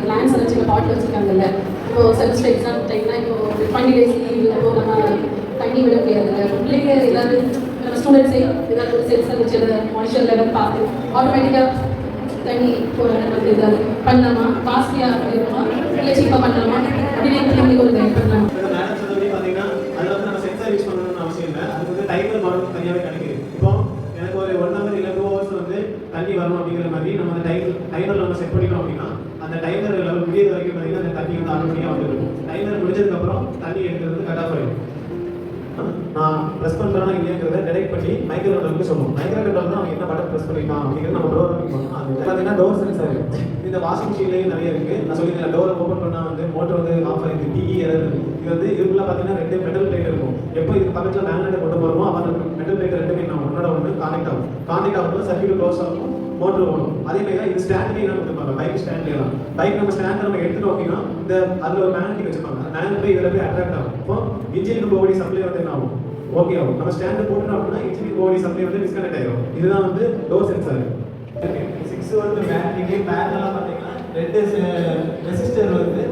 Plans எல்லாம் சில பாட்டில் வச்சுருக்காங்கல்ல. இப்போ செமஸ்டர் எக்ஸாம் டைம்னா இப்போ 20 days லீவ், அப்போ நம்ம தண்ணி விட முடியாதுல்ல. பிள்ளைங்க ஏதாவது நம்ம ஸ்டூடெண்ட்ஸே ஏதாவது ஒரு சென்சார் வச்சு அதை மாய்ச்சர் லெவல் பார்த்து ஆட்டோமேட்டிக்காக தண்ணி போகிற நமக்கு ஏதாவது பண்ணலாமா, காஸ்ட்லியாக இருக்குமா இல்லை சீப்பாக பண்ணலாமா அப்படின்னு பிள்ளைங்களுக்கு ஒரு கைட் பண்ணலாம். தனியாகவே கிடைக்குது. இப்போ எனக்கு ஒரு 1 hour இல்லை 2 hours வந்து தண்ணி வரணும் அப்படிங்கிற மாதிரி நம்ம அந்த டைமர் நம்ம செட் பண்ணிட்டோம் அப்படின்னா அந்த டைமர் லெவல் முடியறது வரைக்கும் பார்த்தீங்கன்னா அந்த தண்ணி வந்து ஆட்டோமேட்டிக்காக வந்துருக்கும். டைமர் முடிஞ்சதுக்கப்புறம் தண்ணி எடுக்கிறது கட் ஆஃப் ஆகிடும். நான் ப்ரெஸ் பண்ணுறேன்னா இல்லையாங்கிறத டிடெக்ட் பண்ணி மைக்ரோ கண்ட்ரோலுக்கு சொல்லுவோம். மைக்ரோ கண்ட்ரோல் தான் அவங்க என்ன பட்டன் ப்ரெஸ் பண்ணிக்கலாம் அப்படிங்கிறது நம்ம ப்ரோக்ராமிங் பண்ணணும். அது பார்த்தீங்கன்னா டோர் சென்சார் இந்த வாஷிங் மிஷின்லேயும் நிறைய இருக்குது. நான் சொல்லியிருக்கேன் டோரை ஓப்பன் பண்ணால் வந்து மோட்டர் வந்து ஆஃப் ஆகிருக்கு, டிஇ எரர். இது வந்து இதுக்குள்ள பார்த்தீங்கன்னா 2 மெட்டல் பிளேட் இருக்கும். எப்போ இது பக்கத்தில் மேக்னெட்டை கொண்டு போகிறோமோ அப்போ அந்த மெட்டல் பிளேட் 2 நான் ஒன்னோட ஒன்று கான்டெக்ட் ஆகும். கான்டெக்ட் ஆகும்போது சர்க்யூட் க்ளோஸ் ஆகும், மோட்டர் ஓடும். அதே மாதிரி தான் இது ஸ்டாண்ட்லேயே நம்ம கொடுப்பாங்க. பைக் ஸ்டாண்ட்லாம் பைக் நம்ம ஸ்டாண்ட் நம்ம எடுத்துட்டோம் அப்படின்னா இந்த அதில் ஒரு மேக்னெட்டிக் வச்சுப்பாங்க. மேக்னெட் போய் இதில் போய் அட்ராக்ட் ஆகும். இப்போ இன்ஜினுக்கு போகக்கூடிய சப்ளை வந்து என்ன ஆகும், ஓகே ஆகும். நம்ம ஸ்டாண்ட் போட்டோம் அப்படின்னா இன்ஜினுக்கு போகக்கூடிய சப்ளை வந்து டிஸ்கனெக்ட் ஆகிடும். இதுதான் வந்து டோர் சென்சார். 6 volt பேட்டரிக்கு பேரலா பார்த்தீங்கன்னா 2 ரெசிஸ்டர் வந்து